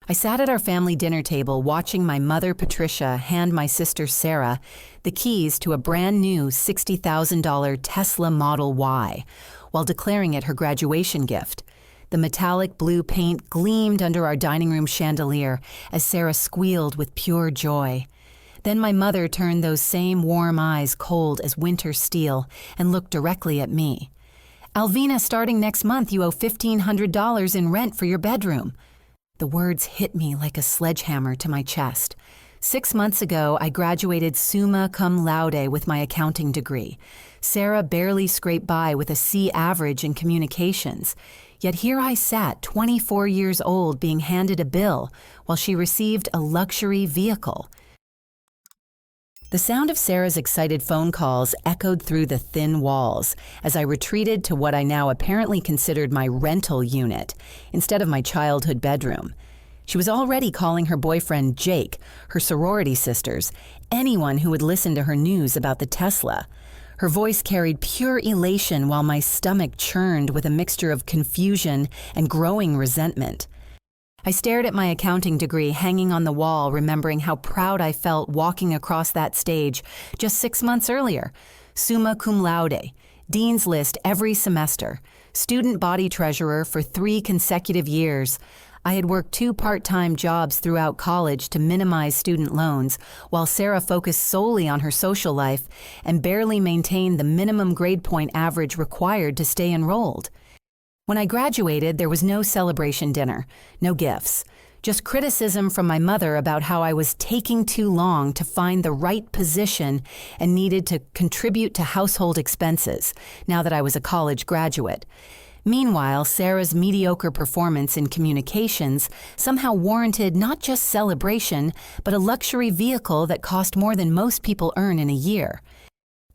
I sat at our family dinner table watching my mother, Patricia, hand my sister, Sarah, the keys to a brand new $60,000 Tesla Model Y, while declaring it her graduation gift. The metallic blue paint gleamed under our dining room chandelier as Sarah squealed with pure joy. Then my mother turned those same warm eyes cold as winter steel and looked directly at me. "Alvina, starting next month, you owe $1,500 in rent for your bedroom." The words hit me like a sledgehammer to my chest. 6 months ago, I graduated summa cum laude with my accounting degree. Sarah barely scraped by with a C average in communications. Yet here I sat, 24 years old, being handed a bill, while she received a luxury vehicle. The sound of Sarah's excited phone calls echoed through the thin walls as I retreated to what I now apparently considered my rental unit instead of my childhood bedroom. She was already calling her boyfriend Jake, her sorority sisters, anyone who would listen to her news about the Tesla. Her voice carried pure elation while my stomach churned with a mixture of confusion and growing resentment. I stared at my accounting degree hanging on the wall, remembering how proud I felt walking across that stage just 6 months earlier. Summa cum laude, Dean's List every semester, student body treasurer for 3 consecutive years. I had worked 2 part-time jobs throughout college to minimize student loans, while Sarah focused solely on her social life and barely maintained the minimum grade point average required to stay enrolled. When I graduated, there was no celebration dinner, no gifts, just criticism from my mother about how I was taking too long to find the right position and needed to contribute to household expenses now that I was a college graduate. Meanwhile, Sarah's mediocre performance in communications somehow warranted not just celebration, but a luxury vehicle that cost more than most people earn in a year.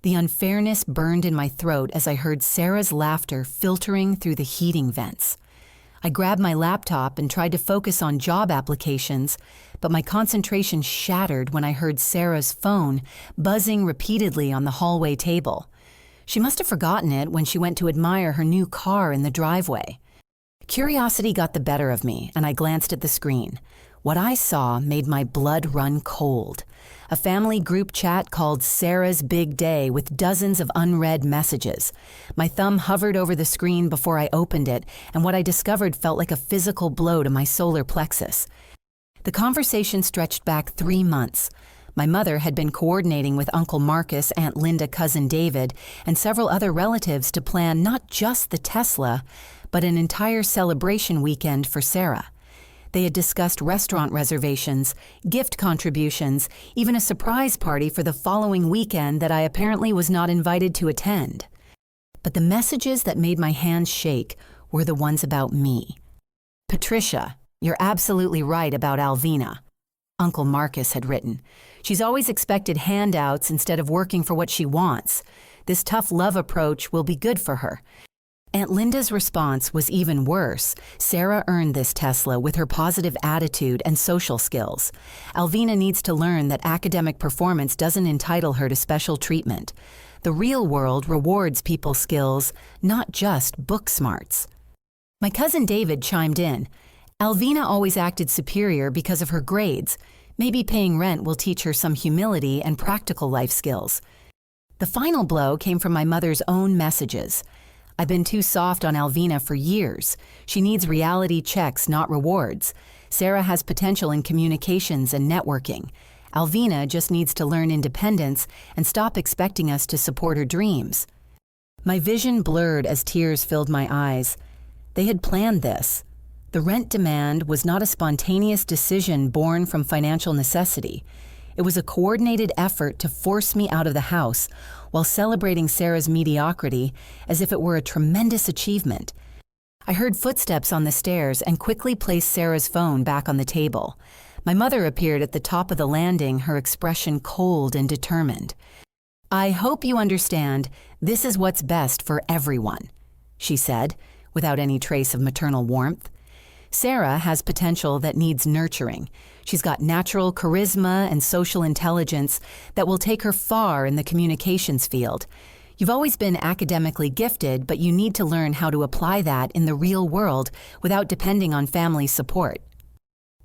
The unfairness burned in my throat as I heard Sarah's laughter filtering through the heating vents. I grabbed my laptop and tried to focus on job applications, but my concentration shattered when I heard Sarah's phone buzzing repeatedly on the hallway table. She must have forgotten it when she went to admire her new car in the driveway. Curiosity got the better of me, and I glanced at the screen. What I saw made my blood run cold. A family group chat called Sarah's Big Day with dozens of unread messages. My thumb hovered over the screen before I opened it, and what I discovered felt like a physical blow to my solar plexus. The conversation stretched back 3 months. My mother had been coordinating with Uncle Marcus, Aunt Linda, Cousin David, and several other relatives to plan not just the Tesla, but an entire celebration weekend for Sarah. They had discussed restaurant reservations, gift contributions, even a surprise party for the following weekend that I apparently was not invited to attend. But the messages that made my hands shake were the ones about me. "Patricia, you're absolutely right about Alvina," Uncle Marcus had written. "She's always expected handouts instead of working for what she wants. This tough love approach will be good for her." Aunt Linda's response was even worse. "Sarah earned this Tesla with her positive attitude and social skills. Alvina needs to learn that academic performance doesn't entitle her to special treatment. The real world rewards people's skills, not just book smarts." My cousin David chimed in. "Alvina always acted superior because of her grades. Maybe paying rent will teach her some humility and practical life skills." The final blow came from my mother's own messages. "I've been too soft on Alvina for years. She needs reality checks, not rewards. Sarah has potential in communications and networking. Alvina just needs to learn independence and stop expecting us to support her dreams." My vision blurred as tears filled my eyes. They had planned this. The rent demand was not a spontaneous decision born from financial necessity. It was a coordinated effort to force me out of the house while celebrating Sarah's mediocrity as if it were a tremendous achievement. I heard footsteps on the stairs and quickly placed Sarah's phone back on the table. My mother appeared at the top of the landing, her expression cold and determined. "I hope you understand this is what's best for everyone," she said, without any trace of maternal warmth. "Sarah has potential that needs nurturing. She's got natural charisma and social intelligence that will take her far in the communications field. You've always been academically gifted, but you need to learn how to apply that in the real world without depending on family support."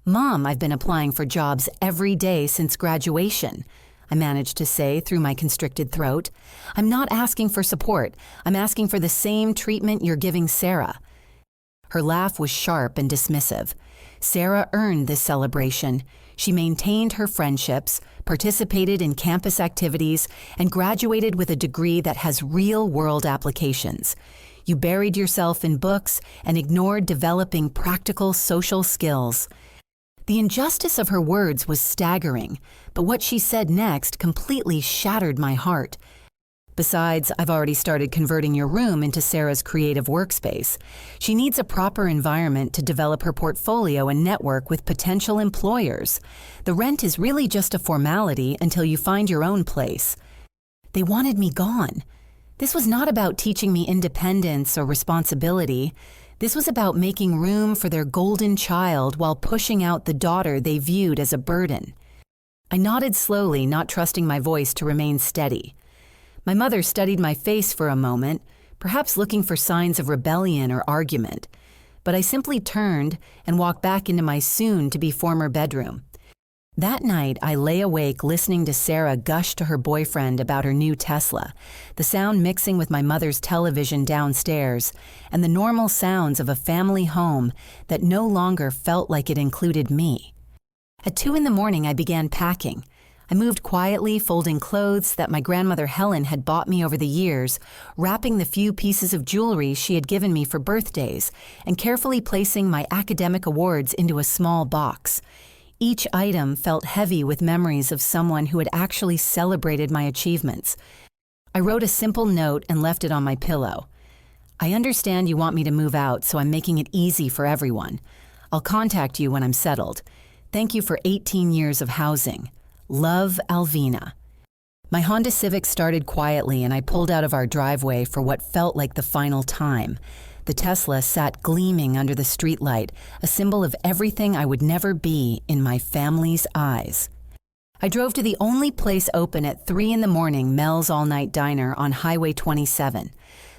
"Mom, I've been applying for jobs every day since graduation," I managed to say through my constricted throat. "I'm not asking for support. I'm asking for the same treatment you're giving Sarah." Her laugh was sharp and dismissive. Sarah earned this celebration. She maintained her friendships, participated in campus activities, and graduated with a degree that has real-world applications. You buried yourself in books and ignored developing practical social skills. The injustice of her words was staggering, but what she said next completely shattered my heart. "Besides, I've already started converting your room into Sarah's creative workspace. She needs a proper environment to develop her portfolio and network with potential employers. The rent is really just a formality until you find your own place." They wanted me gone. This was not about teaching me independence or responsibility. This was about making room for their golden child while pushing out the daughter they viewed as a burden. I nodded slowly, not trusting my voice to remain steady. My mother studied my face for a moment, perhaps looking for signs of rebellion or argument, but I simply turned and walked back into my soon-to-be former bedroom. That night, I lay awake listening to Sarah gush to her boyfriend about her new Tesla, the sound mixing with my mother's television downstairs, and the normal sounds of a family home that no longer felt like it included me. At 2 a.m, I began packing. I moved quietly, folding clothes that my grandmother Helen had bought me over the years, wrapping the few pieces of jewelry she had given me for birthdays, and carefully placing my academic awards into a small box. Each item felt heavy with memories of someone who had actually celebrated my achievements. I wrote a simple note and left it on my pillow. "I understand you want me to move out, so I'm making it easy for everyone. I'll contact you when I'm settled. Thank you for 18 years of housing. Love, Alvina." My Honda Civic started quietly and I pulled out of our driveway for what felt like the final time. The Tesla sat gleaming under the streetlight, a symbol of everything I would never be in my family's eyes. I drove to the only place open at 3 a.m, Mel's All-Night Diner on Highway 27.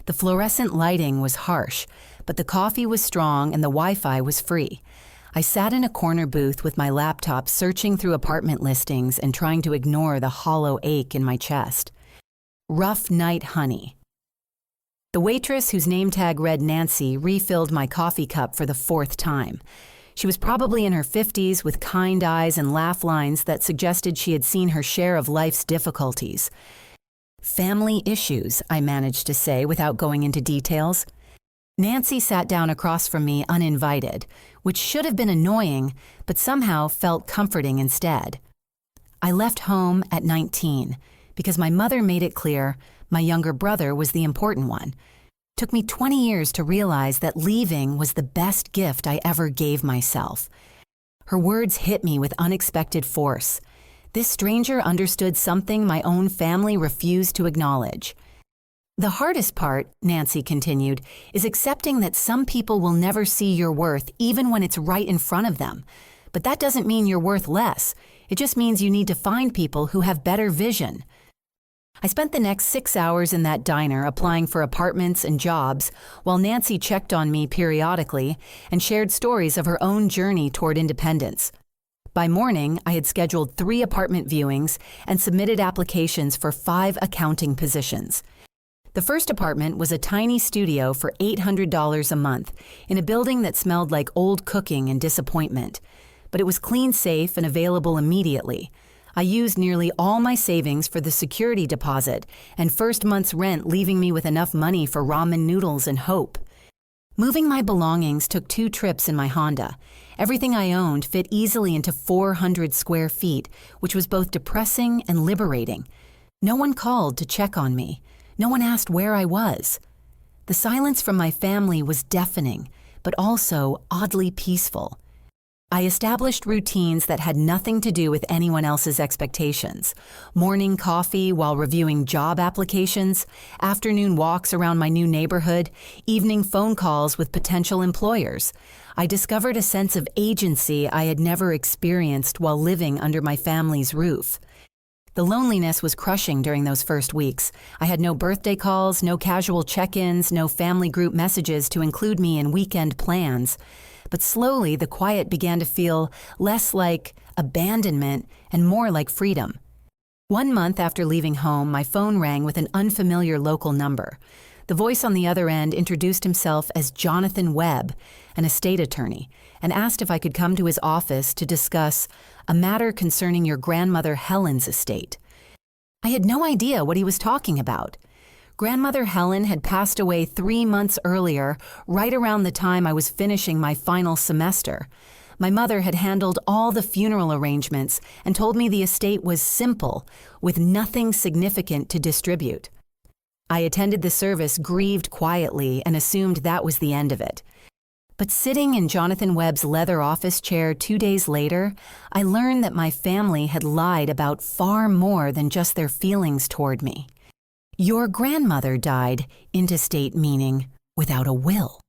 The fluorescent lighting was harsh, but the coffee was strong and the Wi-Fi was free. I sat in a corner booth with my laptop searching through apartment listings and trying to ignore the hollow ache in my chest. Rough night, honey. The waitress, whose name tag read Nancy, refilled my coffee cup for the 4th time. She was probably in her 50s with kind eyes and laugh lines that suggested she had seen her share of life's difficulties. "Family issues," I managed to say without going into details. Nancy sat down across from me uninvited, which should have been annoying, but somehow felt comforting instead. I left home at 19 because my mother made it clear my younger brother was the important one. Took me 20 years to realize that leaving was the best gift I ever gave myself. Her words hit me with unexpected force. This stranger understood something my own family refused to acknowledge. "The hardest part," Nancy continued, "is accepting that some people will never see your worth even when it's right in front of them. But that doesn't mean you're worth less. It just means you need to find people who have better vision." I spent the next 6 hours in that diner applying for apartments and jobs while Nancy checked on me periodically and shared stories of her own journey toward independence. By morning, I had scheduled 3 apartment viewings and submitted applications for 5 accounting positions. The first apartment was a tiny studio for $800 a month in a building that smelled like old cooking and disappointment. But it was clean, safe, and available immediately. I used nearly all my savings for the security deposit and first month's rent, leaving me with enough money for ramen noodles and hope. Moving my belongings took 2 trips in my Honda. Everything I owned fit easily into 400 square feet, which was both depressing and liberating. No one called to check on me. No one asked where I was. The silence from my family was deafening, but also oddly peaceful. I established routines that had nothing to do with anyone else's expectations. Morning coffee while reviewing job applications, afternoon walks around my new neighborhood, evening phone calls with potential employers. I discovered a sense of agency I had never experienced while living under my family's roof. The loneliness was crushing during those first weeks. I had no birthday calls, no casual check-ins, no family group messages to include me in weekend plans. but slowly the quiet began to feel less like abandonment and more like freedom. 1 month after leaving home, my phone rang with an unfamiliar local number. The voice on the other end introduced himself as Jonathan Webb, an estate attorney, and asked if I could come to his office to discuss a matter concerning your grandmother Helen's estate. I had no idea what he was talking about. Grandmother Helen had passed away 3 months earlier, right around the time I was finishing my final semester. My mother had handled all the funeral arrangements and told me the estate was simple, with nothing significant to distribute. I attended the service grieved quietly and assumed that was the end of it. But sitting in Jonathan Webb's leather office chair 2 days later, I learned that my family had lied about far more than just their feelings toward me. Your grandmother died, intestate meaning, without a will.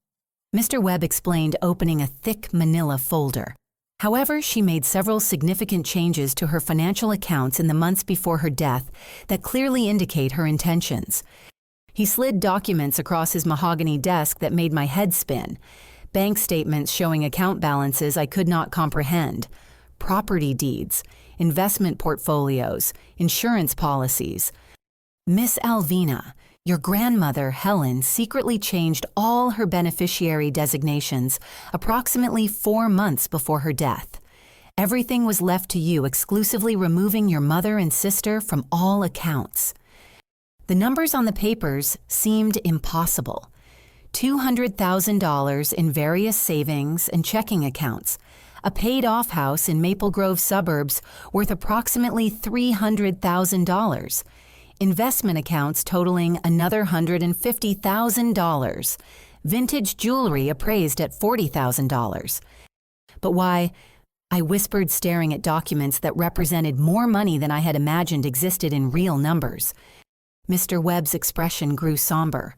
Mr. Webb explained, opening a thick manila folder. However, she made several significant changes to her financial accounts in the months before her death that clearly indicate her intentions. He slid documents across his mahogany desk that made my head spin. Bank statements showing account balances I could not comprehend, property deeds, investment portfolios, insurance policies. Miss Alvina, your grandmother, Helen, secretly changed all her beneficiary designations approximately 4 months before her death. Everything was left to you, exclusively removing your mother and sister from all accounts. The numbers on the papers seemed impossible. $200,000 in various savings and checking accounts, a paid-off house in Maple Grove suburbs worth approximately $300,000, investment accounts totaling another $150,000, vintage jewelry appraised at $40,000. But why? I whispered, staring at documents that represented more money than I had imagined existed in real numbers. Mr. Webb's expression grew somber.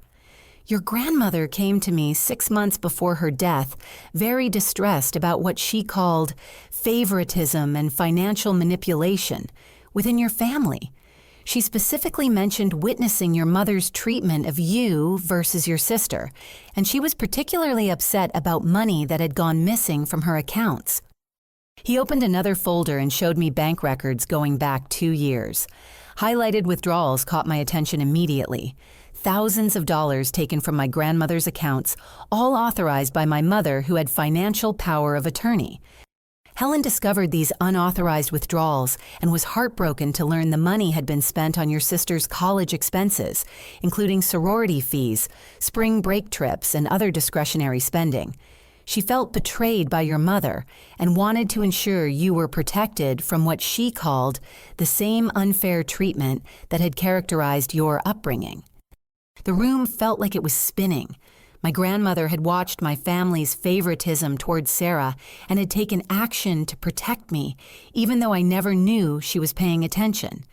Your grandmother came to me 6 months before her death, very distressed about what she called favoritism and financial manipulation within your family. She specifically mentioned witnessing your mother's treatment of you versus your sister, and she was particularly upset about money that had gone missing from her accounts. He opened another folder and showed me bank records going back 2 years. Highlighted withdrawals caught my attention immediately. Thousands of dollars taken from my grandmother's accounts, all authorized by my mother, who had financial power of attorney. Helen discovered these unauthorized withdrawals and was heartbroken to learn the money had been spent on your sister's college expenses, including sorority fees, spring break trips, and other discretionary spending. She felt betrayed by your mother and wanted to ensure you were protected from what she called the same unfair treatment that had characterized your upbringing. The room felt like it was spinning. My grandmother had watched my family's favoritism towards Sarah and had taken action to protect me, even though I never knew she was paying attention.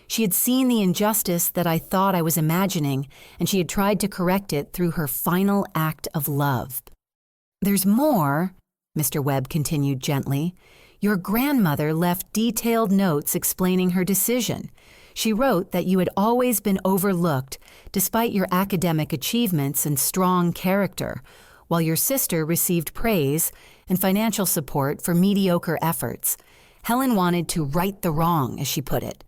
She had seen the injustice that I thought I was imagining, and she had tried to correct it through her final act of love. There's more, Mr. Webb continued gently. Your grandmother left detailed notes explaining her decision. She wrote that you had always been overlooked despite your academic achievements and strong character, while your sister received praise and financial support for mediocre efforts. Helen wanted to right the wrong, as she put it.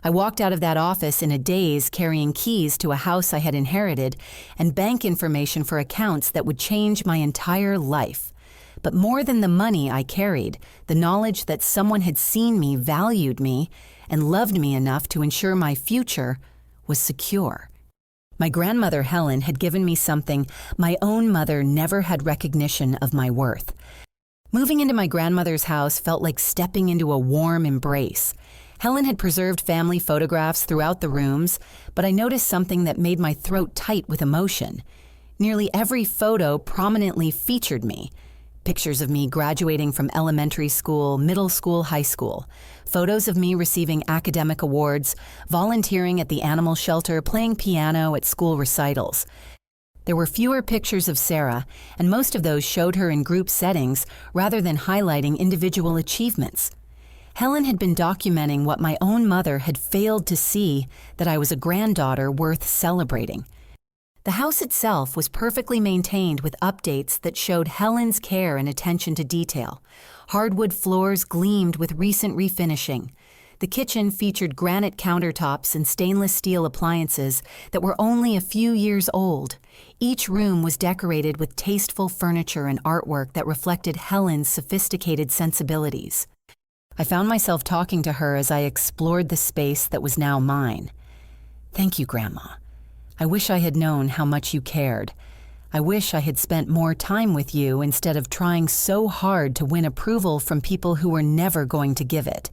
I walked out of that office in a daze, carrying keys to a house I had inherited and bank information for accounts that would change my entire life. But more than the money I carried, the knowledge that someone had seen me, valued me, and loved me enough to ensure my future was secure. My grandmother Helen had given me something my own mother never had recognition of my worth. Moving into my grandmother's house felt like stepping into a warm embrace. Helen had preserved family photographs throughout the rooms, but I noticed something that made my throat tight with emotion. Nearly every photo prominently featured me. Pictures of me graduating from elementary school, middle school, high school. Photos of me receiving academic awards, volunteering at the animal shelter, playing piano at school recitals. There were fewer pictures of Sarah, and most of those showed her in group settings rather than highlighting individual achievements. Helen had been documenting what my own mother had failed to see, that I was a granddaughter worth celebrating. The house itself was perfectly maintained with updates that showed Helen's care and attention to detail. Hardwood floors gleamed with recent refinishing. The kitchen featured granite countertops and stainless steel appliances that were only a few years old. Each room was decorated with tasteful furniture and artwork that reflected Helen's sophisticated sensibilities. I found myself talking to her as I explored the space that was now mine. "Thank you, Grandma. I wish I had known how much you cared. I wish I had spent more time with you instead of trying so hard to win approval from people who were never going to give it."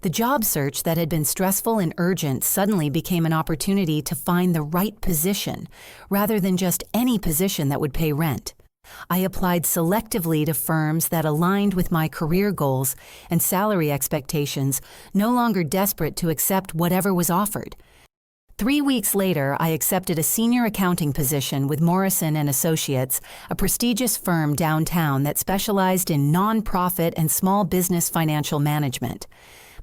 The job search that had been stressful and urgent suddenly became an opportunity to find the right position, rather than just any position that would pay rent. I applied selectively to firms that aligned with my career goals and salary expectations, no longer desperate to accept whatever was offered. 3 weeks later, I accepted a senior accounting position with Morrison & Associates, a prestigious firm downtown that specialized in nonprofit and small business financial management.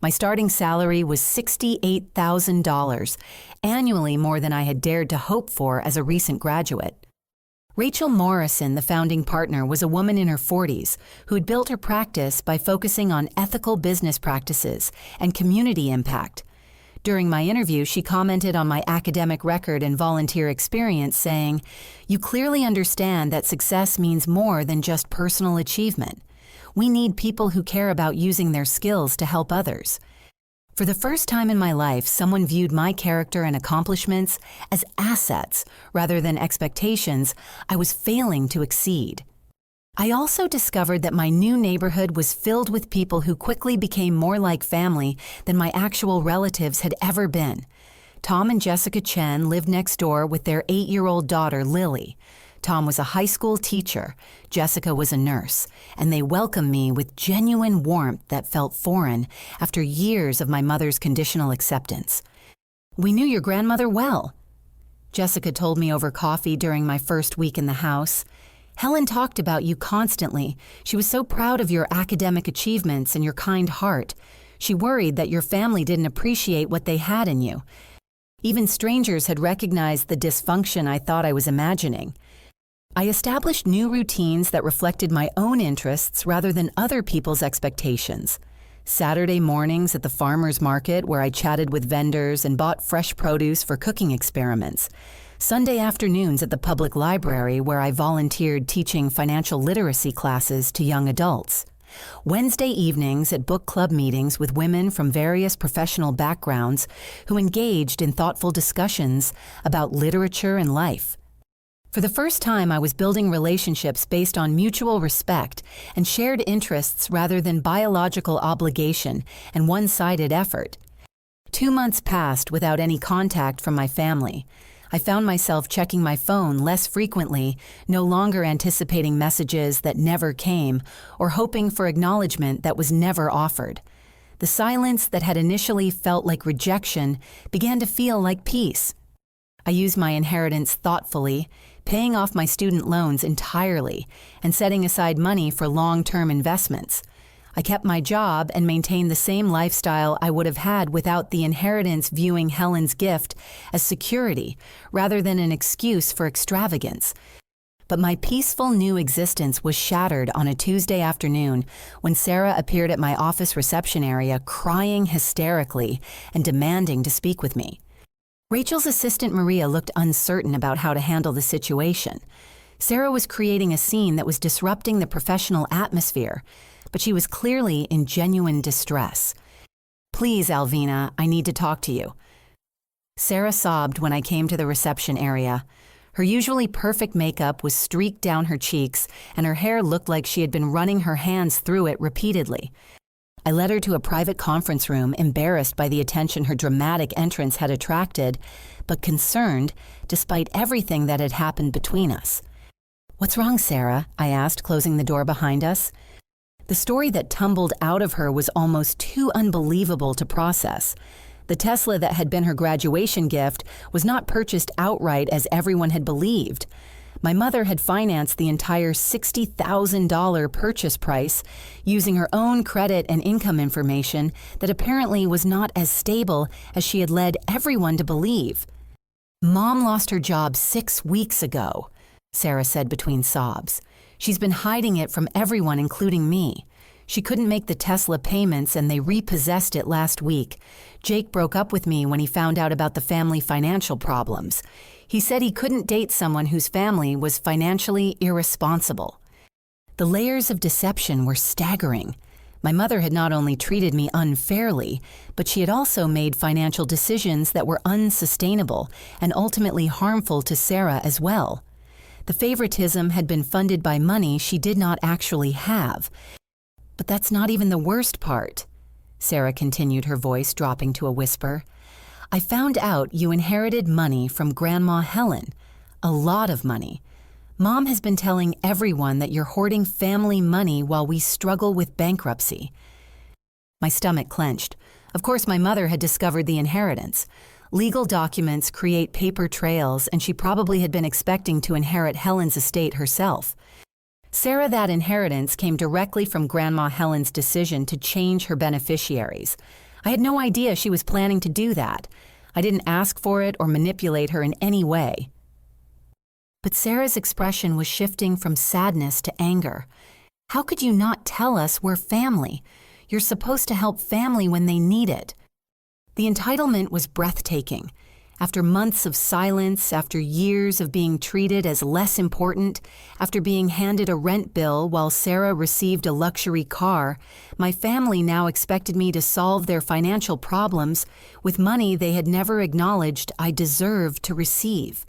My starting salary was $68,000, annually more than I had dared to hope for as a recent graduate. Rachel Morrison, the founding partner, was a woman in her 40s who had built her practice by focusing on ethical business practices and community impact. During my interview, she commented on my academic record and volunteer experience, saying, "You clearly understand that success means more than just personal achievement. We need people who care about using their skills to help others." For the first time in my life, someone viewed my character and accomplishments as assets rather than expectations I was failing to exceed. I also discovered that my new neighborhood was filled with people who quickly became more like family than my actual relatives had ever been. Tom and Jessica Chen lived next door with their 8-year-old daughter, Lily. Tom was a high school teacher, Jessica was a nurse, and they welcomed me with genuine warmth that felt foreign after years of my mother's conditional acceptance. "We knew your grandmother well," Jessica told me over coffee during my first week in the house. "Helen talked about you constantly. She was so proud of your academic achievements and your kind heart. She worried that your family didn't appreciate what they had in you. Even strangers had recognized the dysfunction I thought I was imagining." I established new routines that reflected my own interests rather than other people's expectations. Saturday mornings at the farmer's market, where I chatted with vendors and bought fresh produce for cooking experiments. Sunday afternoons at the public library, where I volunteered teaching financial literacy classes to young adults. Wednesday evenings at book club meetings with women from various professional backgrounds who engaged in thoughtful discussions about literature and life. For the first time, I was building relationships based on mutual respect and shared interests rather than biological obligation and one-sided effort. 2 months passed without any contact from my family. I found myself checking my phone less frequently, no longer anticipating messages that never came or hoping for acknowledgement that was never offered. The silence that had initially felt like rejection began to feel like peace. I used my inheritance thoughtfully, paying off my student loans entirely and setting aside money for long-term investments. I kept my job and maintained the same lifestyle I would have had without the inheritance, viewing Helen's gift as security rather than an excuse for extravagance. But my peaceful new existence was shattered on a Tuesday afternoon when Sarah appeared at my office reception area crying hysterically and demanding to speak with me. Rachel's assistant Maria looked uncertain about how to handle the situation. Sarah was creating a scene that was disrupting the professional atmosphere, but she was clearly in genuine distress. "Please, Alvina, I need to talk to you." Sarah sobbed when I came to the reception area. Her usually perfect makeup was streaked down her cheeks, and her hair looked like she had been running her hands through it repeatedly. I led her to a private conference room, embarrassed by the attention her dramatic entrance had attracted, but concerned despite everything that had happened between us. "What's wrong, Sarah?" I asked, closing the door behind us. The story that tumbled out of her was almost too unbelievable to process. The Tesla that had been her graduation gift was not purchased outright as everyone had believed. My mother had financed the entire $60,000 purchase price using her own credit and income information that apparently was not as stable as she had led everyone to believe. Mom lost her job 6 weeks ago, Sarah said between sobs. She's been hiding it from everyone, including me. She couldn't make the Tesla payments and they repossessed it last week. Jake broke up with me when he found out about the family financial problems. He said he couldn't date someone whose family was financially irresponsible. The layers of deception were staggering. My mother had not only treated me unfairly, but she had also made financial decisions that were unsustainable and ultimately harmful to Sarah as well. The favoritism had been funded by money she did not actually have. But that's not even the worst part. Sarah continued, her voice dropping to a whisper. I found out you inherited money from Grandma Helen. A lot of money. Mom has been telling everyone that you're hoarding family money while we struggle with bankruptcy. My stomach clenched. Of course, my mother had discovered the inheritance. Legal documents create paper trails, and she probably had been expecting to inherit Helen's estate herself. Sarah, that inheritance came directly from Grandma Helen's decision to change her beneficiaries. I had no idea she was planning to do that. I didn't ask for it or manipulate her in any way. But Sarah's expression was shifting from sadness to anger. How could you not tell us we're family? You're supposed to help family when they need it. The entitlement was breathtaking. After months of silence, after years of being treated as less important, after being handed a rent bill while Sarah received a luxury car, my family now expected me to solve their financial problems with money they had never acknowledged I deserved to receive.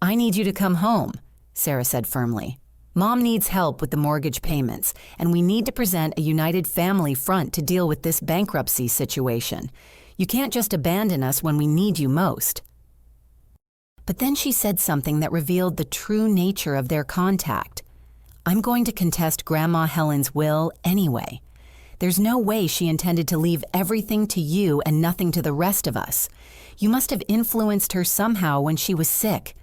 I need you to come home, Sarah said firmly. Mom needs help with the mortgage payments, and we need to present a united family front to deal with this bankruptcy situation. You can't just abandon us when we need you most. But then she said something that revealed the true nature of their contact. I'm going to contest Grandma Helen's will anyway. There's no way she intended to leave everything to you and nothing to the rest of us. You must have influenced her somehow when she was sick.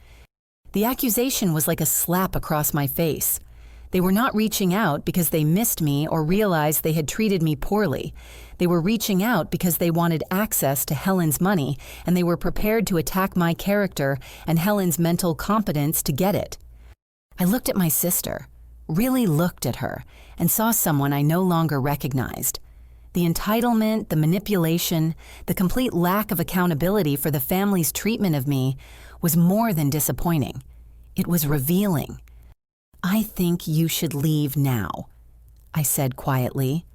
The accusation was like a slap across my face. They were not reaching out because they missed me or realized they had treated me poorly. They were reaching out because they wanted access to Helen's money, and they were prepared to attack my character and Helen's mental competence to get it. I looked at my sister, really looked at her, and saw someone I no longer recognized. The entitlement, the manipulation, the complete lack of accountability for the family's treatment of me was more than disappointing. It was revealing. I think you should leave now, I said quietly.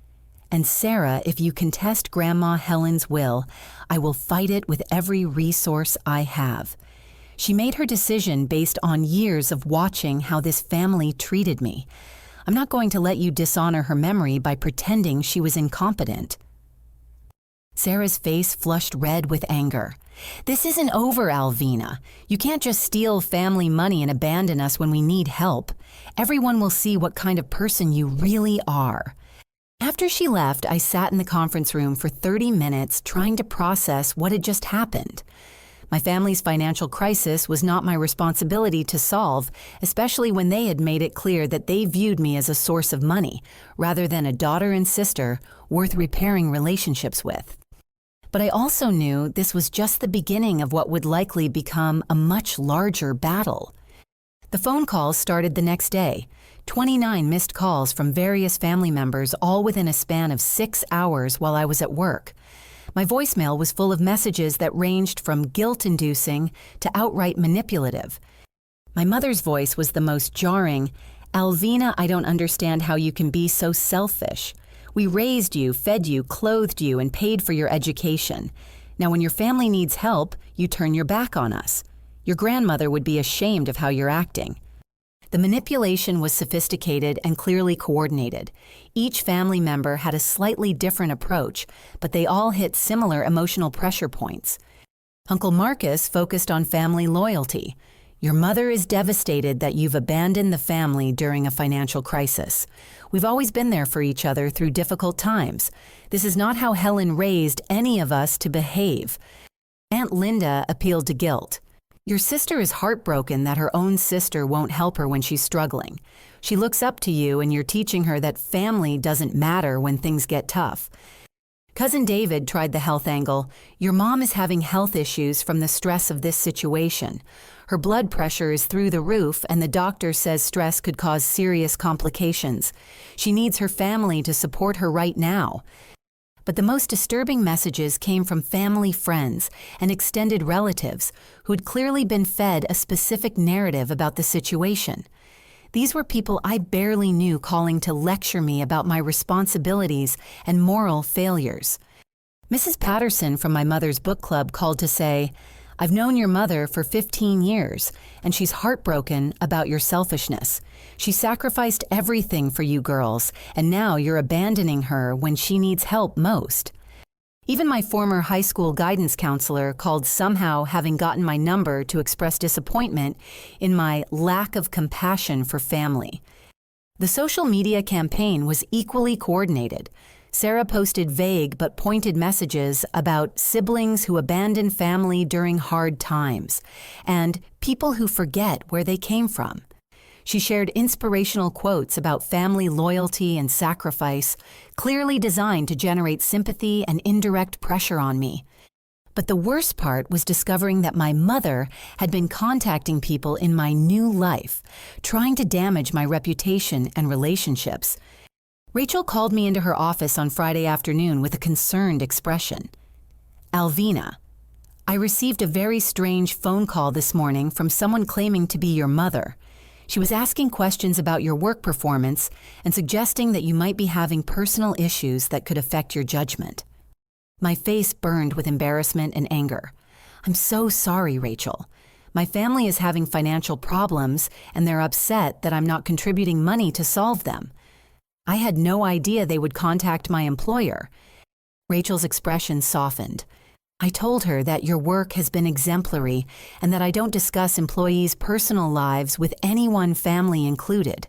And Sarah, if you contest Grandma Helen's will, I will fight it with every resource I have. She made her decision based on years of watching how this family treated me. I'm not going to let you dishonor her memory by pretending she was incompetent. Sarah's face flushed red with anger. This isn't over, Alvina. You can't just steal family money and abandon us when we need help. Everyone will see what kind of person you really are. After she left, I sat in the conference room for 30 minutes trying to process what had just happened. My family's financial crisis was not my responsibility to solve, especially when they had made it clear that they viewed me as a source of money, rather than a daughter and sister worth repairing relationships with. But I also knew this was just the beginning of what would likely become a much larger battle. The phone calls started the next day, 29 missed calls from various family members, all within a span of 6 hours while I was at work. My voicemail was full of messages that ranged from guilt-inducing to outright manipulative. My mother's voice was the most jarring. Alvina, I don't understand how you can be so selfish. We raised you, fed you, clothed you, and paid for your education. Now when your family needs help, you turn your back on us. Your grandmother would be ashamed of how you're acting. The manipulation was sophisticated and clearly coordinated. Each family member had a slightly different approach, but they all hit similar emotional pressure points. Uncle Marcus focused on family loyalty. Your mother is devastated that you've abandoned the family during a financial crisis. We've always been there for each other through difficult times. This is not how Helen raised any of us to behave. Aunt Linda appealed to guilt. Your sister is heartbroken that her own sister won't help her when she's struggling. She looks up to you and you're teaching her that family doesn't matter when things get tough. Cousin David tried the health angle. Your mom is having health issues from the stress of this situation. Her blood pressure is through the roof, and the doctor says stress could cause serious complications. She needs her family to support her right now. But the most disturbing messages came from family friends and extended relatives who had clearly been fed a specific narrative about the situation. These were people I barely knew calling to lecture me about my responsibilities and moral failures. Mrs. Patterson from my mother's book club called to say, "I've known your mother for 15 years, and she's heartbroken about your selfishness. She sacrificed everything for you girls, and now you're abandoning her when she needs help most." Even my former high school guidance counselor called somehow having gotten my number to express disappointment in my lack of compassion for family. The social media campaign was equally coordinated. Sarah posted vague but pointed messages about siblings who abandon family during hard times and people who forget where they came from. She shared inspirational quotes about family loyalty and sacrifice, clearly designed to generate sympathy and indirect pressure on me. But the worst part was discovering that my mother had been contacting people in my new life, trying to damage my reputation and relationships. Rachel called me into her office on Friday afternoon with a concerned expression. "Alvina, I received a very strange phone call this morning from someone claiming to be your mother. She was asking questions about your work performance and suggesting that you might be having personal issues that could affect your judgment." My face burned with embarrassment and anger. "I'm so sorry, Rachel. My family is having financial problems, and they're upset that I'm not contributing money to solve them. I had no idea they would contact my employer." Rachel's expression softened. "I told her that your work has been exemplary and that I don't discuss employees' personal lives with anyone, family included.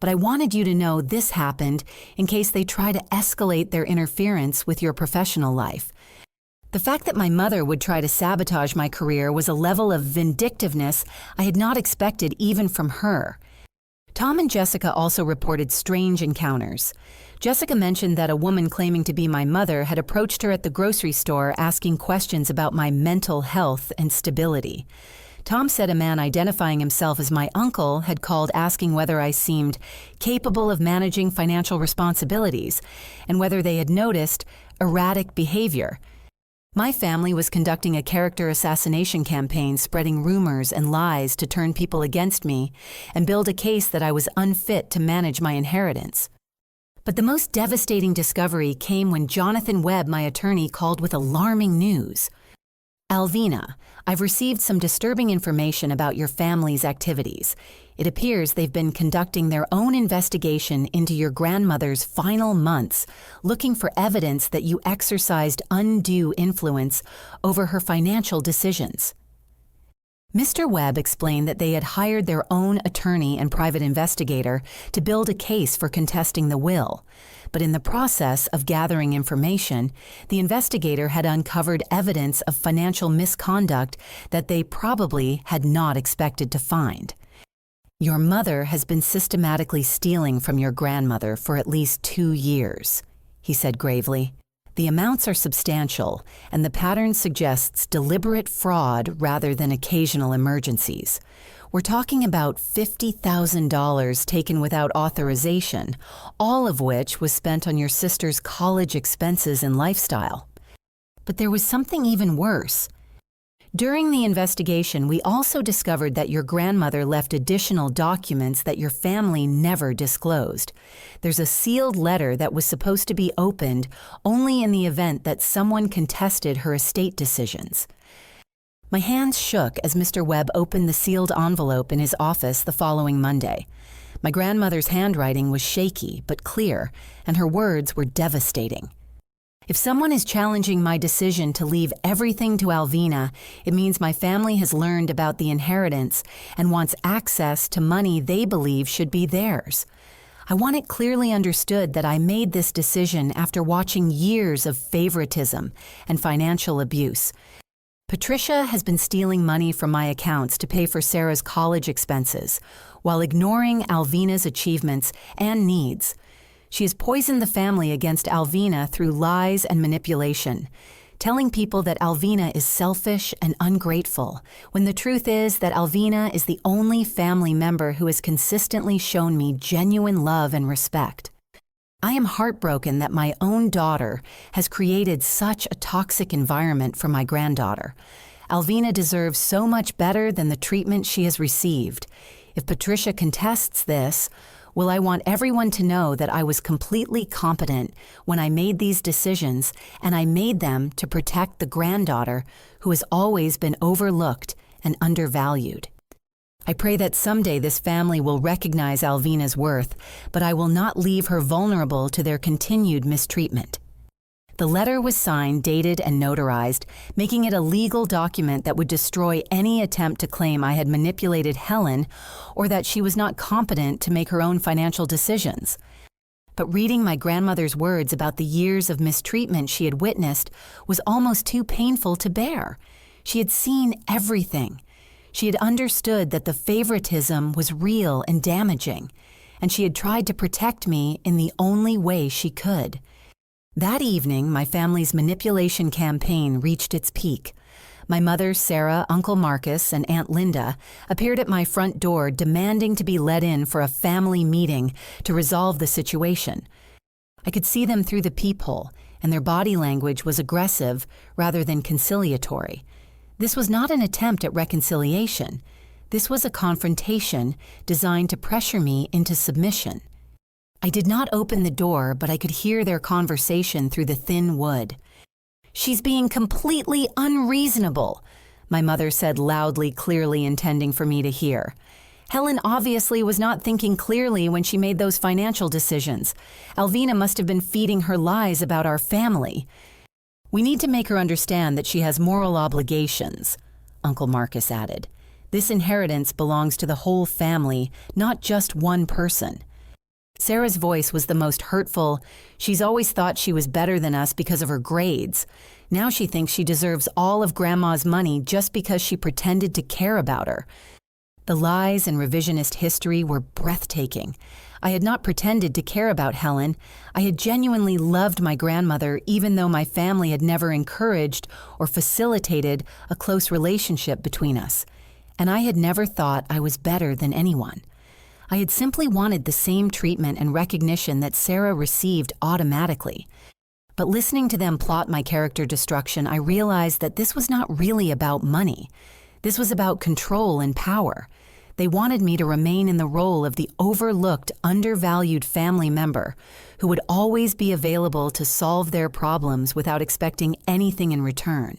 But I wanted you to know this happened in case they try to escalate their interference with your professional life." The fact that my mother would try to sabotage my career was a level of vindictiveness I had not expected even from her. Tom and Jessica also reported strange encounters. Jessica mentioned that a woman claiming to be my mother had approached her at the grocery store asking questions about my mental health and stability. Tom said a man identifying himself as my uncle had called asking whether I seemed capable of managing financial responsibilities and whether they had noticed erratic behavior. My family was conducting a character assassination campaign, spreading rumors and lies to turn people against me and build a case that I was unfit to manage my inheritance. But the most devastating discovery came when Jonathan Webb, my attorney, called with alarming news. "Alvina, I've received some disturbing information about your family's activities. It appears they've been conducting their own investigation into your grandmother's final months, looking for evidence that you exercised undue influence over her financial decisions." Mr. Webb explained that they had hired their own attorney and private investigator to build a case for contesting the will. But in the process of gathering information, the investigator had uncovered evidence of financial misconduct that they probably had not expected to find. "Your mother has been systematically stealing from your grandmother for at least 2 years," he said gravely. "The amounts are substantial, and the pattern suggests deliberate fraud rather than occasional emergencies. We're talking about $50,000 taken without authorization, all of which was spent on your sister's college expenses and lifestyle." But there was something even worse. During the investigation, we also discovered that your grandmother left additional documents that your family never disclosed. There's a sealed letter that was supposed to be opened only in the event that someone contested her estate decisions. My hands shook as Mr. Webb opened the sealed envelope in his office the following Monday. My grandmother's handwriting was shaky but clear, and her words were devastating. "If someone is challenging my decision to leave everything to Alvina, it means my family has learned about the inheritance and wants access to money they believe should be theirs. I want it clearly understood that I made this decision after watching years of favoritism and financial abuse. Patricia has been stealing money from my accounts to pay for Sarah's college expenses while ignoring Alvina's achievements and needs. She has poisoned the family against Alvina through lies and manipulation, telling people that Alvina is selfish and ungrateful, when the truth is that Alvina is the only family member who has consistently shown me genuine love and respect. I am heartbroken that my own daughter has created such a toxic environment for my granddaughter. Alvina deserves so much better than the treatment she has received. If Patricia contests this, well, I want everyone to know that I was completely competent when I made these decisions, and I made them to protect the granddaughter who has always been overlooked and undervalued. I pray that someday this family will recognize Alvina's worth, but I will not leave her vulnerable to their continued mistreatment. The letter was signed, dated, and notarized, making it a legal document that would destroy any attempt to claim I had manipulated Helen or that she was not competent to make her own financial decisions. But reading my grandmother's words about the years of mistreatment she had witnessed was almost too painful to bear. She had seen everything. She had understood that the favoritism was real and damaging, and she had tried to protect me in the only way she could. That evening, my family's manipulation campaign reached its peak. My mother, Sarah, Uncle Marcus, and Aunt Linda appeared at my front door demanding to be let in for a family meeting to resolve the situation. I could see them through the peephole, and their body language was aggressive rather than conciliatory. This was not an attempt at reconciliation. This was a confrontation designed to pressure me into submission. I did not open the door, but I could hear their conversation through the thin wood. "She's being completely unreasonable," my mother said loudly, clearly intending for me to hear. "Helen obviously was not thinking clearly when she made those financial decisions. Alvina must have been feeding her lies about our family. We need to make her understand that she has moral obligations," Uncle Marcus added. "This inheritance belongs to the whole family, not just one person." Sarah's voice was the most hurtful. "She's always thought she was better than us because of her grades. Now she thinks she deserves all of Grandma's money just because she pretended to care about her." The lies and revisionist history were breathtaking. I had not pretended to care about Helen. I had genuinely loved my grandmother, even though my family had never encouraged or facilitated a close relationship between us. And I had never thought I was better than anyone. I had simply wanted the same treatment and recognition that Sarah received automatically. But listening to them plot my character destruction, I realized that this was not really about money. This was about control and power. They wanted me to remain in the role of the overlooked, undervalued family member who would always be available to solve their problems without expecting anything in return.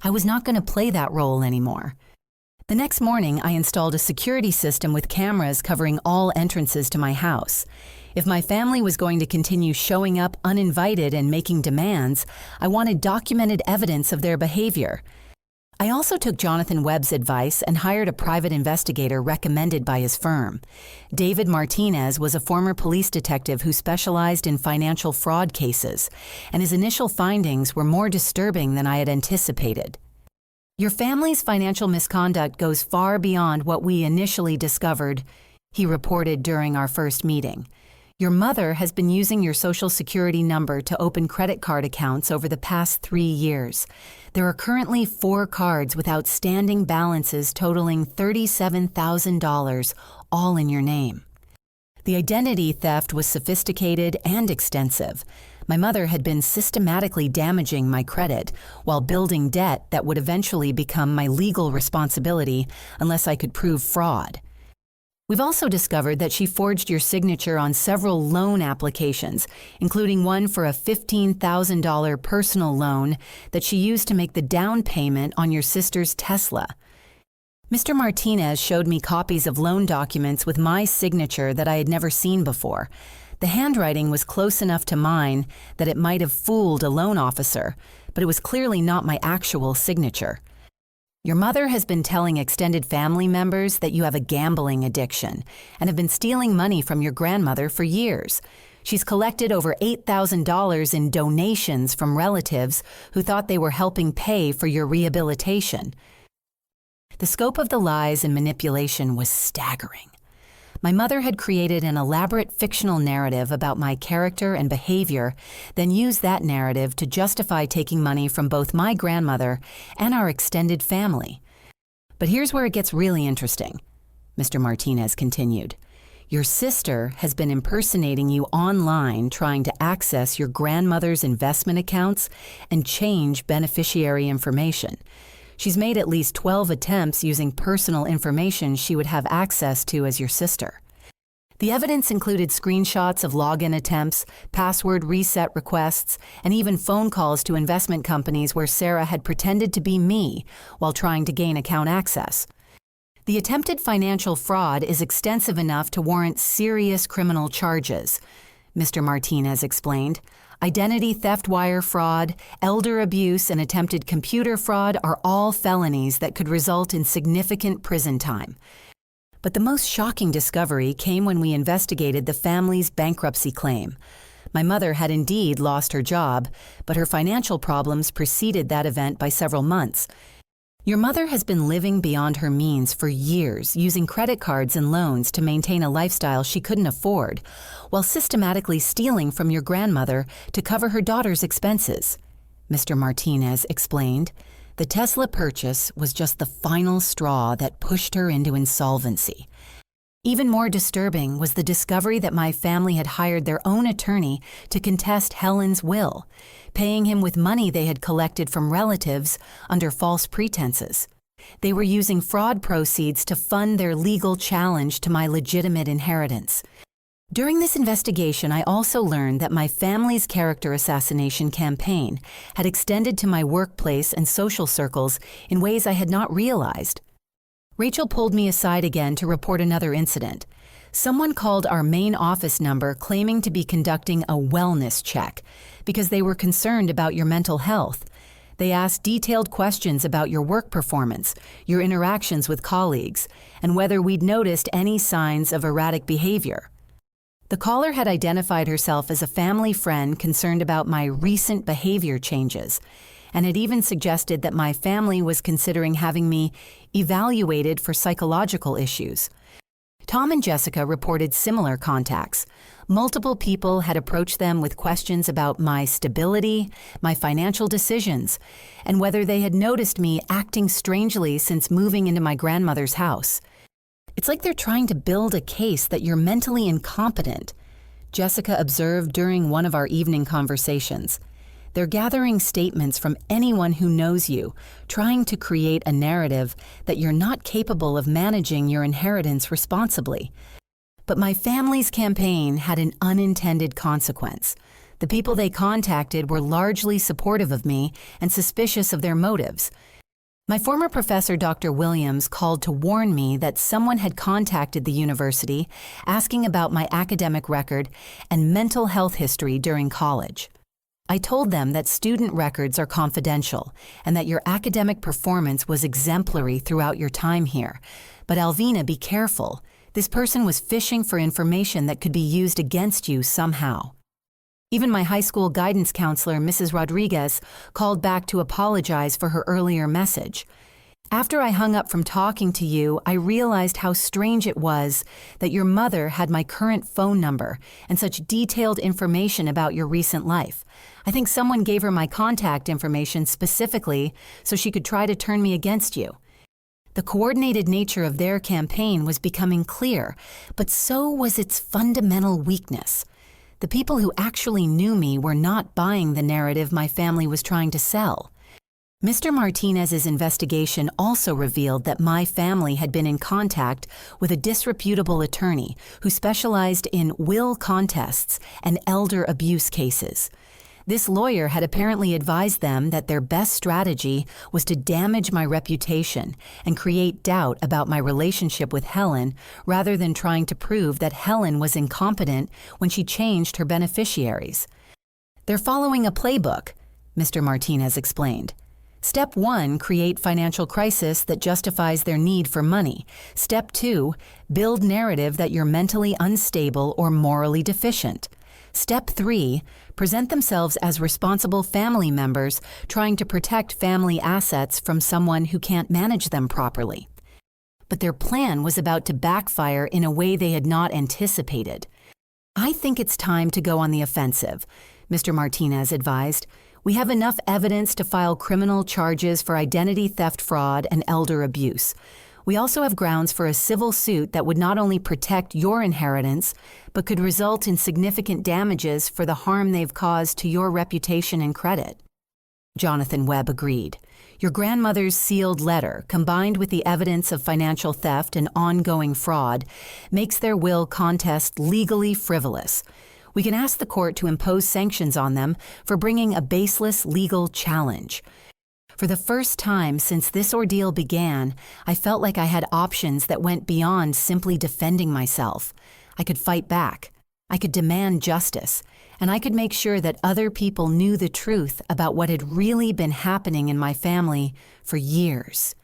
I was not going to play that role anymore. The next morning, I installed a security system with cameras covering all entrances to my house. If my family was going to continue showing up uninvited and making demands, I wanted documented evidence of their behavior. I also took Jonathan Webb's advice and hired a private investigator recommended by his firm. David Martinez was a former police detective who specialized in financial fraud cases, and his initial findings were more disturbing than I had anticipated. "Your family's financial misconduct goes far beyond what we initially discovered," he reported during our first meeting. "Your mother has been using your Social Security number to open credit card accounts over the past 3 years. There are currently 4 cards with outstanding balances totaling $37,000, all in your name." The identity theft was sophisticated and extensive. My mother had been systematically damaging my credit while building debt that would eventually become my legal responsibility unless I could prove fraud. We've also discovered that she forged your signature on several loan applications, including one for a $15,000 personal loan that she used to make the down payment on your sister's Tesla. Mr. Martinez showed me copies of loan documents with my signature that I had never seen before. The handwriting was close enough to mine that it might have fooled a loan officer, but it was clearly not my actual signature. "Your mother has been telling extended family members that you have a gambling addiction and have been stealing money from your grandmother for years. She's collected over $8,000 in donations from relatives who thought they were helping pay for your rehabilitation." The scope of the lies and manipulation was staggering. My mother had created an elaborate fictional narrative about my character and behavior, then used that narrative to justify taking money from both my grandmother and our extended family. But here's where it gets really interesting, Mr. Martinez continued. Your sister has been impersonating you online, trying to access your grandmother's investment accounts and change beneficiary information. She's made at least 12 attempts using personal information she would have access to as your sister. The evidence included screenshots of login attempts, password reset requests, and even phone calls to investment companies where Sarah had pretended to be me while trying to gain account access. The attempted financial fraud is extensive enough to warrant serious criminal charges, Mr. Martinez explained. Identity theft, wire fraud, elder abuse, and attempted computer fraud are all felonies that could result in significant prison time. But the most shocking discovery came when we investigated the family's bankruptcy claim. My mother had indeed lost her job, but her financial problems preceded that event by several months. Your mother has been living beyond her means for years, using credit cards and loans to maintain a lifestyle she couldn't afford, while systematically stealing from your grandmother to cover her daughter's expenses, Mr. Martinez explained. The Tesla purchase was just the final straw that pushed her into insolvency. Even more disturbing was the discovery that my family had hired their own attorney to contest Helen's will, paying him with money they had collected from relatives under false pretenses. They were using fraud proceeds to fund their legal challenge to my legitimate inheritance. During this investigation, I also learned that my family's character assassination campaign had extended to my workplace and social circles in ways I had not realized. Rachel pulled me aside again to report another incident. Someone called our main office number claiming to be conducting a wellness check because they were concerned about your mental health. They asked detailed questions about your work performance, your interactions with colleagues, and whether we'd noticed any signs of erratic behavior. The caller had identified herself as a family friend concerned about my recent behavior changes, and had even suggested that my family was considering having me evaluated for psychological issues. Tom and Jessica reported similar contacts. Multiple people had approached them with questions about my stability, my financial decisions, and whether they had noticed me acting strangely since moving into my grandmother's house. It's like they're trying to build a case that you're mentally incompetent, Jessica observed during one of our evening conversations. They're gathering statements from anyone who knows you, trying to create a narrative that you're not capable of managing your inheritance responsibly. But my family's campaign had an unintended consequence. The people they contacted were largely supportive of me and suspicious of their motives. My former professor, Dr. Williams, called to warn me that someone had contacted the university asking about my academic record and mental health history during college. I told them that student records are confidential and that your academic performance was exemplary throughout your time here. But Alvina, be careful. This person was fishing for information that could be used against you somehow. Even my high school guidance counselor, Mrs. Rodriguez, called back to apologize for her earlier message. After I hung up from talking to you, I realized how strange it was that your mother had my current phone number and such detailed information about your recent life. I think someone gave her my contact information specifically so she could try to turn me against you. The coordinated nature of their campaign was becoming clear, but so was its fundamental weakness. The people who actually knew me were not buying the narrative my family was trying to sell. Mr. Martinez's investigation also revealed that my family had been in contact with a disreputable attorney who specialized in will contests and elder abuse cases. This lawyer had apparently advised them that their best strategy was to damage my reputation and create doubt about my relationship with Helen rather than trying to prove that Helen was incompetent when she changed her beneficiaries. They're following a playbook, Mr. Martinez explained. Step 1, create financial crisis that justifies their need for money. Step 2, build narrative that you're mentally unstable or morally deficient. Step 3, present themselves as responsible family members trying to protect family assets from someone who can't manage them properly. but their plan was about to backfire in a way they had not anticipated. "I think it's time to go on the offensive," Mr. Martinez advised. "We have enough evidence to file criminal charges for identity theft fraud and elder abuse. We also have grounds for a civil suit that would not only protect your inheritance, but could result in significant damages for the harm they've caused to your reputation and credit." Jonathan Webb agreed. "Your grandmother's sealed letter, combined with the evidence of financial theft and ongoing fraud, makes their will contest legally frivolous. We can ask the court to impose sanctions on them for bringing a baseless legal challenge." For the first time since this ordeal began, I felt like I had options that went beyond simply defending myself. I could fight back. I could demand justice. And I could make sure that other people knew the truth about what had really been happening in my family for years.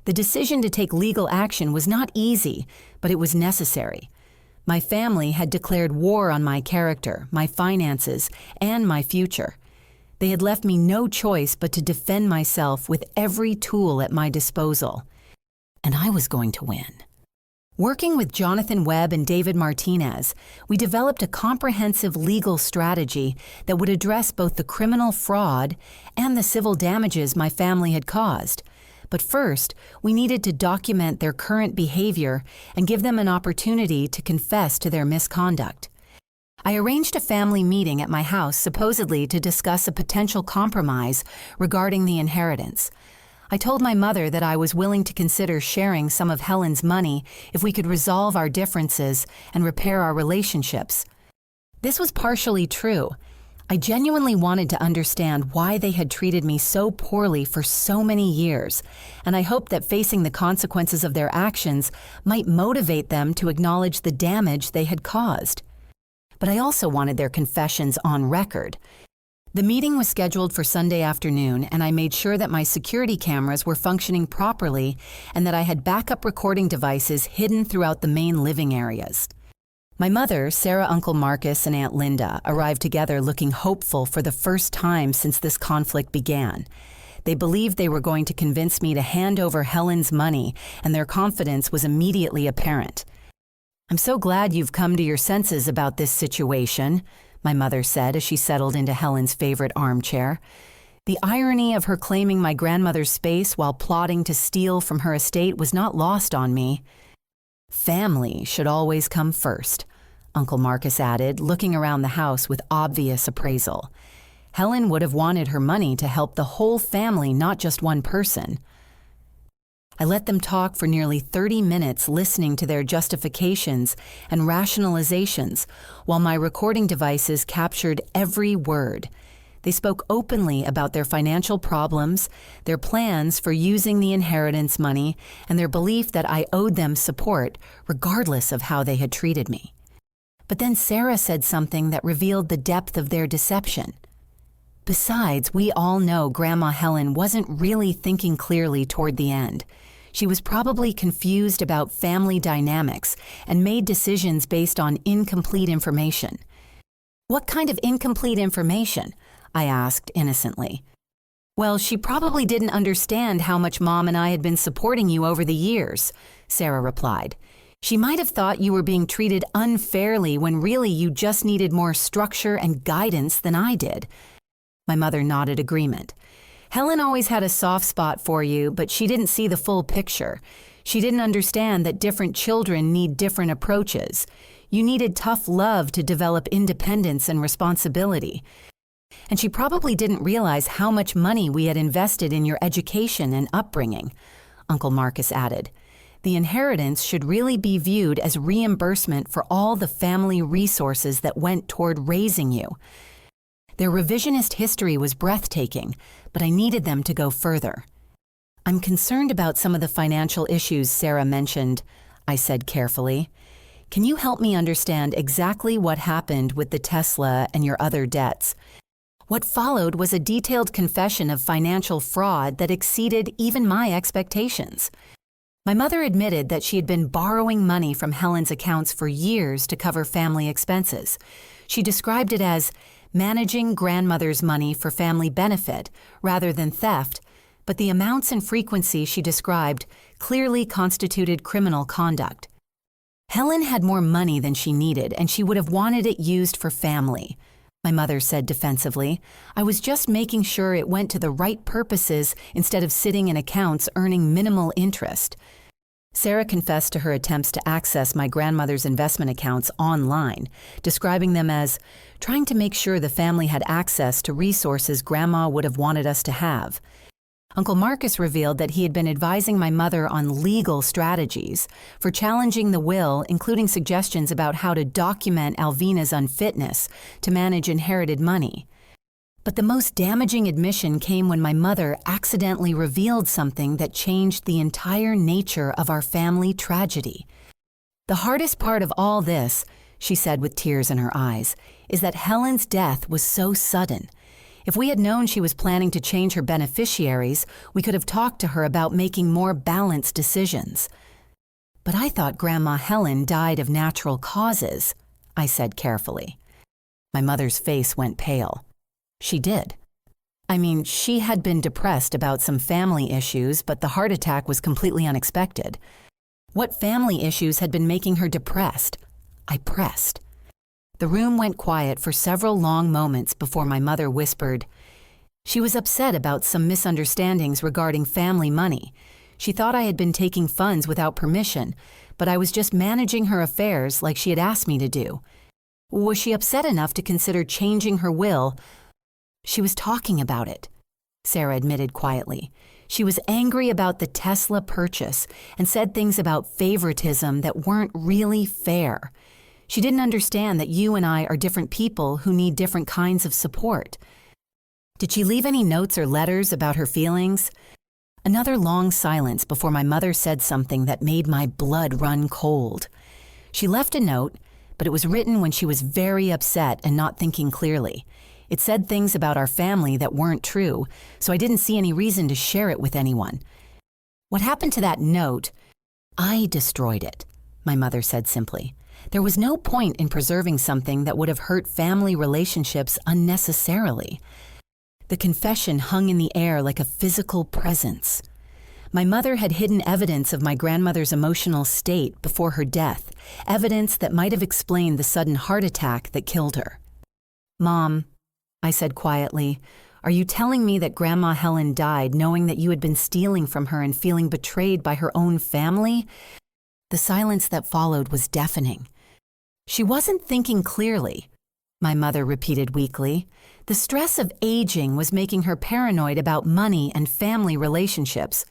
The decision to take legal action was not easy, but it was necessary. My family had declared war on my character, my finances, and my future. They had left me no choice but to defend myself with every tool at my disposal. And I was going to win. Working with Jonathan Webb and David Martinez, we developed a comprehensive legal strategy that would address both the criminal fraud and the civil damages my family had caused. But first, we needed to document their current behavior and give them an opportunity to confess to their misconduct. I arranged a family meeting at my house supposedly to discuss a potential compromise regarding the inheritance. I told my mother that I was willing to consider sharing some of Helen's money if we could resolve our differences and repair our relationships. This was partially true. I genuinely wanted to understand why they had treated me so poorly for so many years, and I hoped that facing the consequences of their actions might motivate them to acknowledge the damage they had caused. But I also wanted their confessions on record. The meeting was scheduled for Sunday afternoon, and I made sure that my security cameras were functioning properly and that I had backup recording devices hidden throughout the main living areas. My mother, Sarah, Uncle Marcus, and Aunt Linda arrived together looking hopeful for the first time since this conflict began. They believed they were going to convince me to hand over Helen's money, and their confidence was immediately apparent. "I'm so glad you've come to your senses about this situation," my mother said as she settled into Helen's favorite armchair. The irony of her claiming my grandmother's space while plotting to steal from her estate was not lost on me. "Family should always come first," Uncle Marcus added, looking around the house with obvious appraisal. Helen would have wanted her money to help the whole family, not just one person. I let them talk for nearly 30 minutes, listening to their justifications and rationalizations, while my recording devices captured every word. They spoke openly about their financial problems, their plans for using the inheritance money, and their belief that I owed them support, regardless of how they had treated me. But then Sarah said something that revealed the depth of their deception. Besides, we all know Grandma Helen wasn't really thinking clearly toward the end. She was probably confused about family dynamics and made decisions based on incomplete information. "What kind of incomplete information?" I asked innocently. "Well, she probably didn't understand how much Mom and I had been supporting you over the years," Sarah replied. "She might have thought you were being treated unfairly when really you just needed more structure and guidance than I did." My mother nodded agreement. "Helen always had a soft spot for you, but she didn't see the full picture. She didn't understand that different children need different approaches. You needed tough love to develop independence and responsibility. And she probably didn't realize how much money we had invested in your education and upbringing," Uncle Marcus added. "The inheritance should really be viewed as reimbursement for all the family resources that went toward raising you." Their revisionist history was breathtaking, but I needed them to go further. "I'm concerned about some of the financial issues Sarah mentioned," I said carefully. "Can you help me understand exactly what happened with the Tesla and your other debts?" What followed was a detailed confession of financial fraud that exceeded even my expectations. My mother admitted that she had been borrowing money from Helen's accounts for years to cover family expenses. She described it as managing grandmother's money for family benefit rather than theft, but the amounts and frequency she described clearly constituted criminal conduct. Helen had more money than she needed, and she would have wanted it used for family, my mother said defensively. I was just making sure it went to the right purposes instead of sitting in accounts earning minimal interest. Sarah confessed to her attempts to access my grandmother's investment accounts online, describing them as trying to make sure the family had access to resources Grandma would have wanted us to have. Uncle Marcus revealed that he had been advising my mother on legal strategies for challenging the will, including suggestions about how to document Alvina's unfitness to manage inherited money. But the most damaging admission came when my mother accidentally revealed something that changed the entire nature of our family tragedy. The hardest part of all this, she said with tears in her eyes, is that Helen's death was so sudden. If we had known she was planning to change her beneficiaries, we could have talked to her about making more balanced decisions. But I thought Grandma Helen died of natural causes, I said carefully. My mother's face went pale. She did. I mean, she had been depressed about some family issues, but the heart attack was completely unexpected. What family issues had been making her depressed? I pressed. The room went quiet for several long moments before my mother whispered, "She was upset about some misunderstandings regarding family money. She thought I had been taking funds without permission, but I was just managing her affairs like she had asked me to do. Was she upset enough to consider changing her will?" "She was talking about it," Sarah admitted quietly. "She was angry about the Tesla purchase and said things about favoritism that weren't really fair. She didn't understand that you and I are different people who need different kinds of support." "Did she leave any notes or letters about her feelings?" Another long silence before my mother said something that made my blood run cold. She left a note, but it was written when she was very upset and not thinking clearly. It said things about our family that weren't true, so I didn't see any reason to share it with anyone. "What happened to that note?" "I destroyed it," my mother said simply. "There was no point in preserving something that would have hurt family relationships unnecessarily." The confession hung in the air like a physical presence. My mother had hidden evidence of my grandmother's emotional state before her death, evidence that might have explained the sudden heart attack that killed her. "Mom," I said quietly, "are you telling me that Grandma Helen died knowing that you had been stealing from her and feeling betrayed by her own family?" The silence that followed was deafening. "She wasn't thinking clearly," my mother repeated weakly. The stress of aging was making her paranoid about money and family relationships.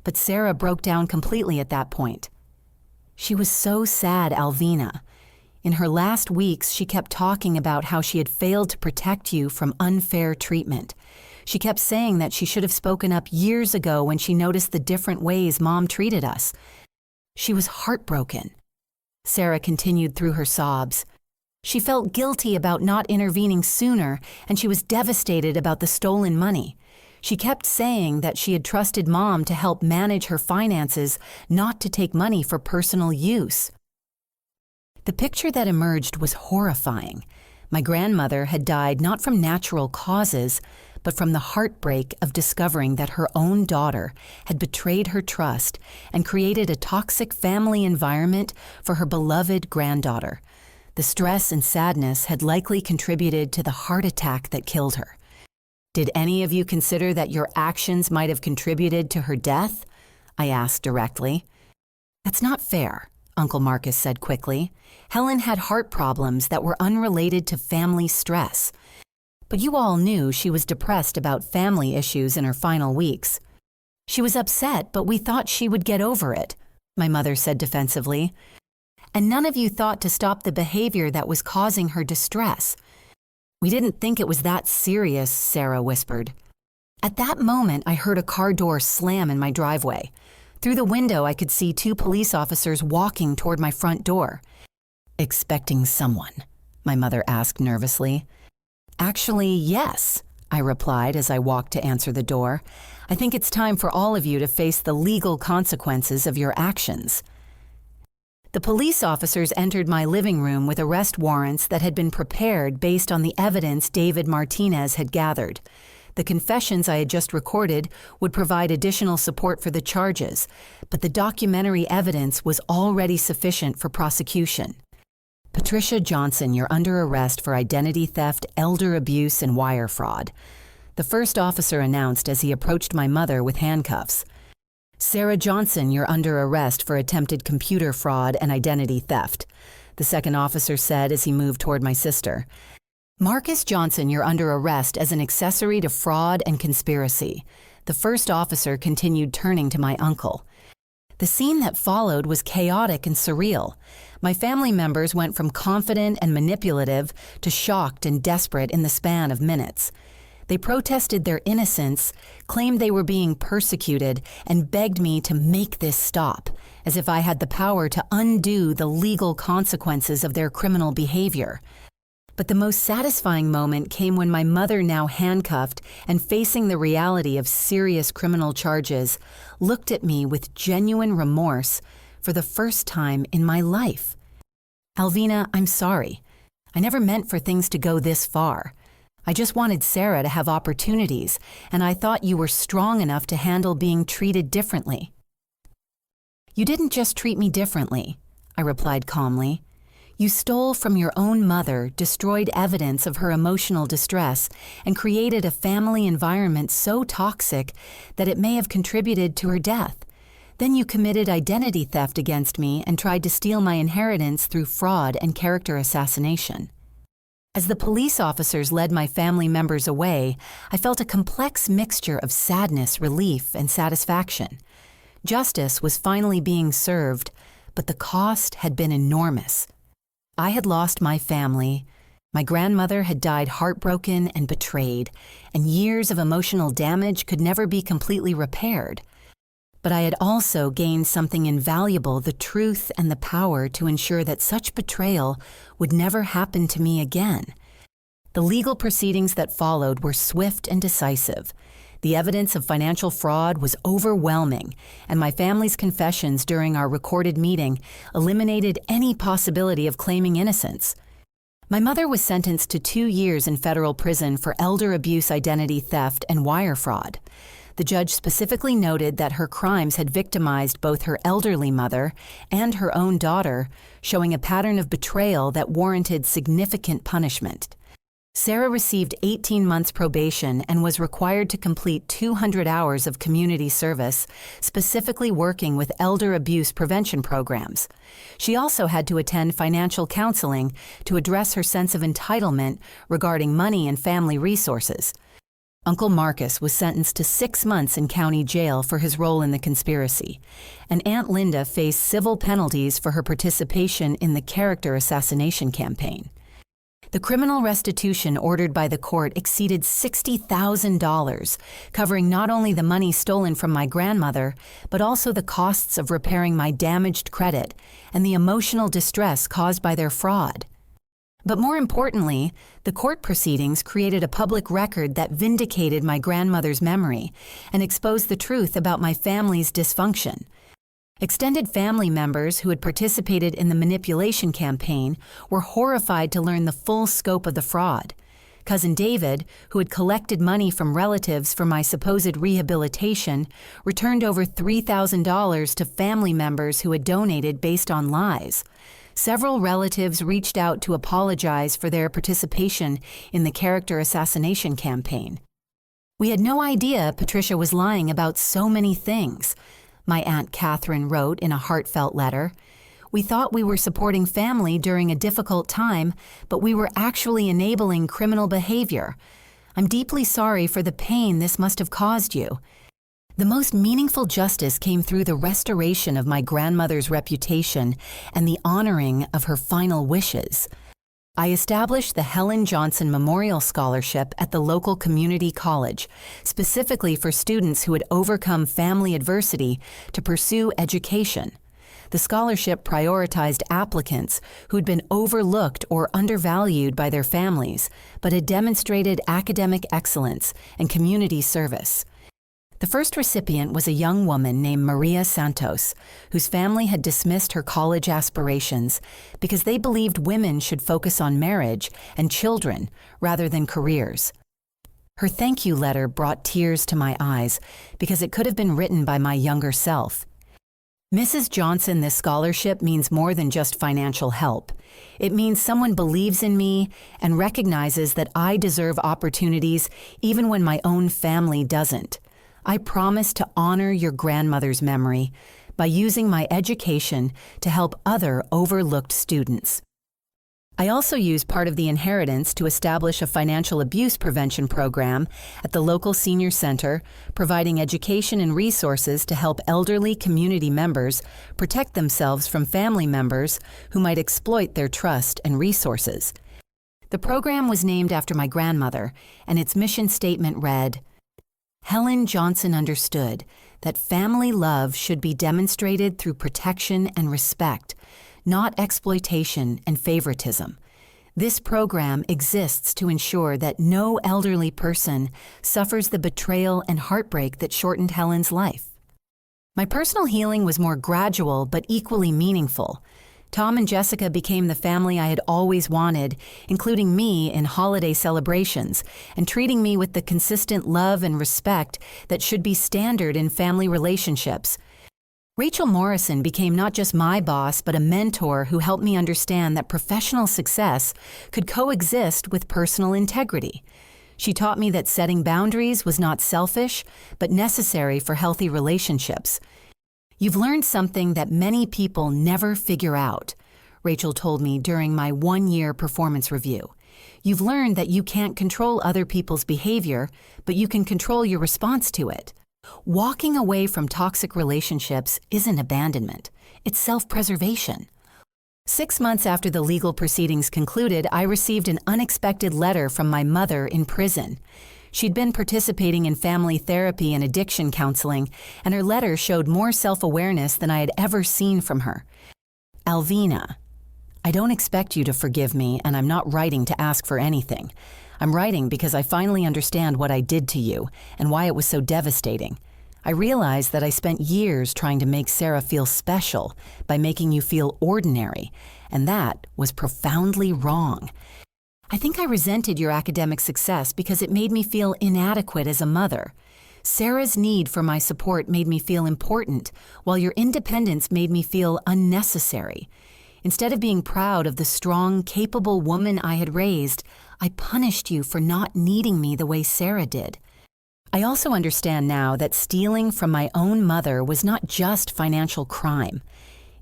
But Sarah broke down completely at that point. "She was so sad, Alvina. In her last weeks, she kept talking about how she had failed to protect you from unfair treatment. She kept saying that she should have spoken up years ago when she noticed the different ways Mom treated us. She was heartbroken." Sarah continued through her sobs. "She felt guilty about not intervening sooner, and she was devastated about the stolen money. She kept saying that she had trusted Mom to help manage her finances, not to take money for personal use." The picture that emerged was horrifying. My grandmother had died not from natural causes, but from the heartbreak of discovering that her own daughter had betrayed her trust and created a toxic family environment for her beloved granddaughter. The stress and sadness had likely contributed to the heart attack that killed her. "Did any of you consider that your actions might have contributed to her death?" I asked directly. "That's not fair," Uncle Marcus said quickly. "Helen had heart problems that were unrelated to family stress. But you all knew she was depressed about family issues in her final weeks." "She was upset, but we thought she would get over it," my mother said defensively. "And none of you thought to stop the behavior that was causing her distress." "We didn't think it was that serious," Sarah whispered. At that moment, I heard a car door slam in my driveway. Through the window, I could see 2 police officers walking toward my front door. "Expecting someone?" my mother asked nervously. "Actually, yes," I replied as I walked to answer the door. "I think it's time for all of you to face the legal consequences of your actions." The police officers entered my living room with arrest warrants that had been prepared based on the evidence David Martinez had gathered. The confessions I had just recorded would provide additional support for the charges, but the documentary evidence was already sufficient for prosecution. Patricia Johnson, you're under arrest for identity theft, elder abuse, and wire fraud, the first officer announced as he approached my mother with handcuffs. Sarah Johnson, you're under arrest for attempted computer fraud and identity theft, the second officer said as he moved toward my sister. Marcus Johnson, you're under arrest as an accessory to fraud and conspiracy, the first officer continued, turning to my uncle. The scene that followed was chaotic and surreal. My family members went from confident and manipulative to shocked and desperate in the span of minutes. They protested their innocence, claimed they were being persecuted, and begged me to make this stop, as if I had the power to undo the legal consequences of their criminal behavior. But the most satisfying moment came when my mother, now handcuffed and facing the reality of serious criminal charges, looked at me with genuine remorse for the first time in my life. Alvina, I'm sorry. I never meant for things to go this far. I just wanted Sarah to have opportunities, and I thought you were strong enough to handle being treated differently. You didn't just treat me differently, I replied calmly. You stole from your own mother, destroyed evidence of her emotional distress, and created a family environment so toxic that it may have contributed to her death. Then you committed identity theft against me and tried to steal my inheritance through fraud and character assassination. As the police officers led my family members away, I felt a complex mixture of sadness, relief, and satisfaction. Justice was finally being served, but the cost had been enormous. I had lost my family, my grandmother had died heartbroken and betrayed, and years of emotional damage could never be completely repaired. But I had also gained something invaluable, the truth and the power to ensure that such betrayal would never happen to me again. The legal proceedings that followed were swift and decisive. The evidence of financial fraud was overwhelming, and my family's confessions during our recorded meeting eliminated any possibility of claiming innocence. My mother was sentenced to 2 years in federal prison for elder abuse, identity theft, and wire fraud. The judge specifically noted that her crimes had victimized both her elderly mother and her own daughter, showing a pattern of betrayal that warranted significant punishment. Sarah received 18 months probation and was required to complete 200 hours of community service, specifically working with elder abuse prevention programs. She also had to attend financial counseling to address her sense of entitlement regarding money and family resources. Uncle Marcus was sentenced to 6 months in county jail for his role in the conspiracy, and Aunt Linda faced civil penalties for her participation in the character assassination campaign. The criminal restitution ordered by the court exceeded $60,000, covering not only the money stolen from my grandmother, but also the costs of repairing my damaged credit and the emotional distress caused by their fraud. But more importantly, the court proceedings created a public record that vindicated my grandmother's memory and exposed the truth about my family's dysfunction. Extended family members who had participated in the manipulation campaign were horrified to learn the full scope of the fraud. Cousin David, who had collected money from relatives for my supposed rehabilitation, returned over $3,000 to family members who had donated based on lies. Several relatives reached out to apologize for their participation in the character assassination campaign. We had no idea Patricia was lying about so many things, my Aunt Catherine wrote in a heartfelt letter. We thought we were supporting family during a difficult time, but we were actually enabling criminal behavior. I'm deeply sorry for the pain this must have caused you. The most meaningful justice came through the restoration of my grandmother's reputation and the honoring of her final wishes. I established the Helen Johnson Memorial Scholarship at the local community college, specifically for students who had overcome family adversity to pursue education. The scholarship prioritized applicants who had been overlooked or undervalued by their families, but had demonstrated academic excellence and community service. The first recipient was a young woman named Maria Santos, whose family had dismissed her college aspirations because they believed women should focus on marriage and children rather than careers. Her thank you letter brought tears to my eyes because it could have been written by my younger self. Mrs. Johnson, this scholarship means more than just financial help. It means someone believes in me and recognizes that I deserve opportunities even when my own family doesn't. I promise to honor your grandmother's memory by using my education to help other overlooked students. I also use part of the inheritance to establish a financial abuse prevention program at the local senior center, providing education and resources to help elderly community members protect themselves from family members who might exploit their trust and resources. The program was named after my grandmother, and its mission statement read, "Helen Johnson understood that family love should be demonstrated through protection and respect, not exploitation and favoritism. This program exists to ensure that no elderly person suffers the betrayal and heartbreak that shortened Helen's life." My personal healing was more gradual but equally meaningful. Tom and Jessica became the family I had always wanted, including me in holiday celebrations, and treating me with the consistent love and respect that should be standard in family relationships. Rachel Morrison became not just my boss, but a mentor who helped me understand that professional success could coexist with personal integrity. She taught me that setting boundaries was not selfish, but necessary for healthy relationships. "You've learned something that many people never figure out," Rachel told me during my one-year performance review. "You've learned that you can't control other people's behavior, but you can control your response to it. Walking away from toxic relationships isn't abandonment, it's self-preservation." 6 months after the legal proceedings concluded, I received an unexpected letter from my mother in prison. She'd been participating in family therapy and addiction counseling, and her letter showed more self-awareness than I had ever seen from her. "Alvina, I don't expect you to forgive me, and I'm not writing to ask for anything. I'm writing because I finally understand what I did to you and why it was so devastating. I realize that I spent years trying to make Sarah feel special by making you feel ordinary, and that was profoundly wrong. I think I resented your academic success because it made me feel inadequate as a mother. Sarah's need for my support made me feel important, while your independence made me feel unnecessary. Instead of being proud of the strong, capable woman I had raised, I punished you for not needing me the way Sarah did. I also understand now that stealing from my own mother was not just financial crime.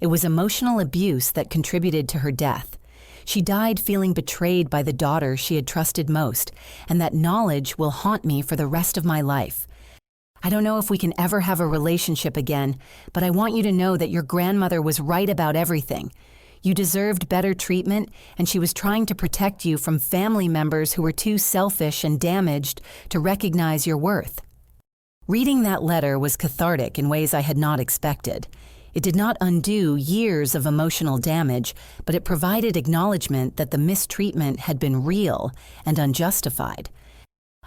It was emotional abuse that contributed to her death. She died feeling betrayed by the daughter she had trusted most, and that knowledge will haunt me for the rest of my life. I don't know if we can ever have a relationship again, but I want you to know that your grandmother was right about everything. You deserved better treatment, and she was trying to protect you from family members who were too selfish and damaged to recognize your worth." Reading that letter was cathartic in ways I had not expected. It did not undo years of emotional damage, but it provided acknowledgement that the mistreatment had been real and unjustified.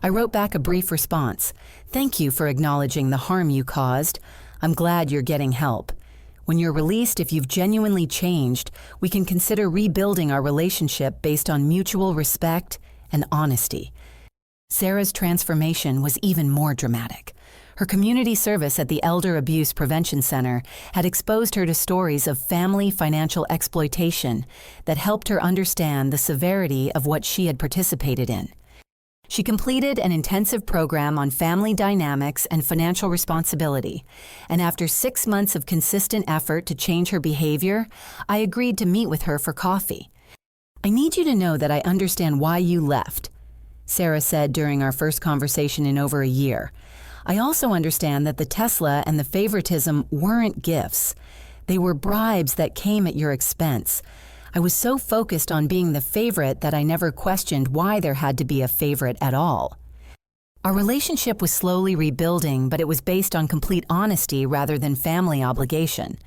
I wrote back a brief response. "Thank you for acknowledging the harm you caused. I'm glad you're getting help. When you're released, if you've genuinely changed, we can consider rebuilding our relationship based on mutual respect and honesty." Sarah's transformation was even more dramatic. Her community service at the Elder Abuse Prevention Center had exposed her to stories of family financial exploitation that helped her understand the severity of what she had participated in. She completed an intensive program on family dynamics and financial responsibility, and after 6 months of consistent effort to change her behavior, I agreed to meet with her for coffee. "I need you to know that I understand why you left," Sarah said during our first conversation in over a year. "I also understand that the Tesla and the favoritism weren't gifts. They were bribes that came at your expense. I was so focused on being the favorite that I never questioned why there had to be a favorite at all." Our relationship was slowly rebuilding, but it was based on complete honesty rather than family obligation.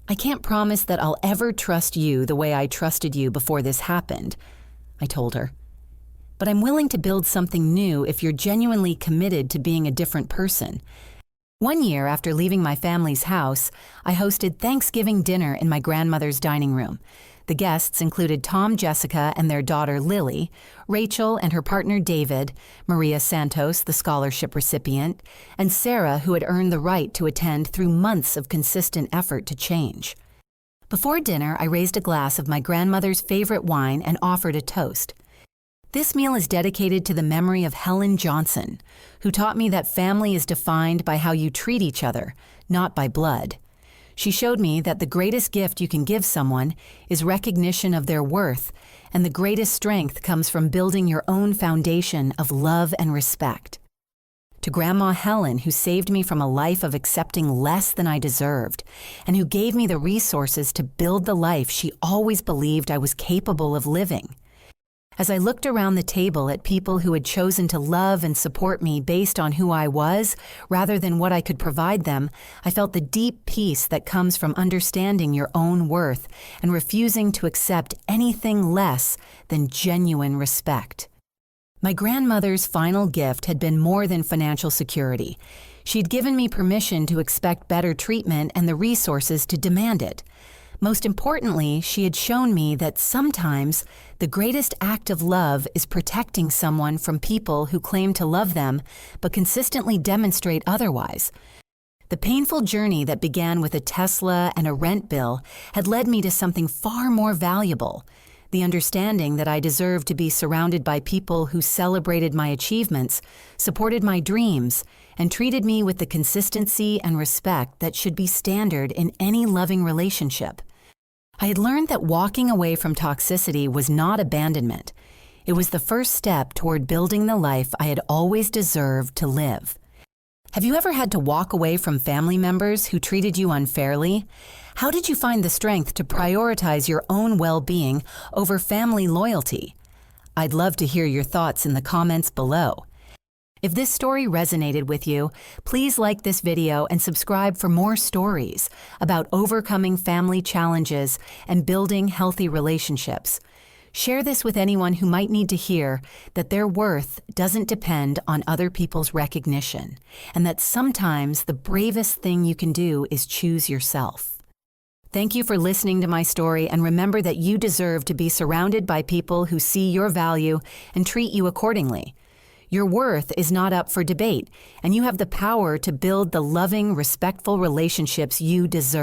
"I can't promise that I'll ever trust you the way I trusted you before this happened," I told her. "But I'm willing to build something new if you're genuinely committed to being a different person." One year after leaving my family's house, I hosted Thanksgiving dinner in my grandmother's dining room. The guests included Tom, Jessica, and their daughter Lily, Rachel and her partner David, Maria Santos, the scholarship recipient, and Sarah, who had earned the right to attend through months of consistent effort to change. Before dinner, I raised a glass of my grandmother's favorite wine and offered a toast. This meal is dedicated to the memory of Helen Johnson, who taught me that family is defined by how you treat each other, not by blood. She showed me that the greatest gift you can give someone is recognition of their worth, and the greatest strength comes from building your own foundation of love and respect. To Grandma Helen, who saved me from a life of accepting less than I deserved, and who gave me the resources to build the life she always believed I was capable of living. As I looked around the table at people who had chosen to love and support me based on who I was, rather than what I could provide them, I felt the deep peace that comes from understanding your own worth and refusing to accept anything less than genuine respect. My grandmother's final gift had been more than financial security. She'd given me permission to expect better treatment and the resources to demand it. Most importantly, she had shown me that sometimes the greatest act of love is protecting someone from people who claim to love them but consistently demonstrate otherwise. The painful journey that began with a Tesla and a rent bill had led me to something far more valuable: the understanding that I deserved to be surrounded by people who celebrated my achievements, supported my dreams, and treated me with the consistency and respect that should be standard in any loving relationship. I had learned that walking away from toxicity was not abandonment. It was the first step toward building the life I had always deserved to live. Have you ever had to walk away from family members who treated you unfairly? How did you find the strength to prioritize your own well-being over family loyalty? I'd love to hear your thoughts in the comments below. If this story resonated with you, please like this video and subscribe for more stories about overcoming family challenges and building healthy relationships. Share this with anyone who might need to hear that their worth doesn't depend on other people's recognition, and that sometimes the bravest thing you can do is choose yourself. Thank you for listening to my story, and remember that you deserve to be surrounded by people who see your value and treat you accordingly. Your worth is not up for debate, and you have the power to build the loving, respectful relationships you deserve.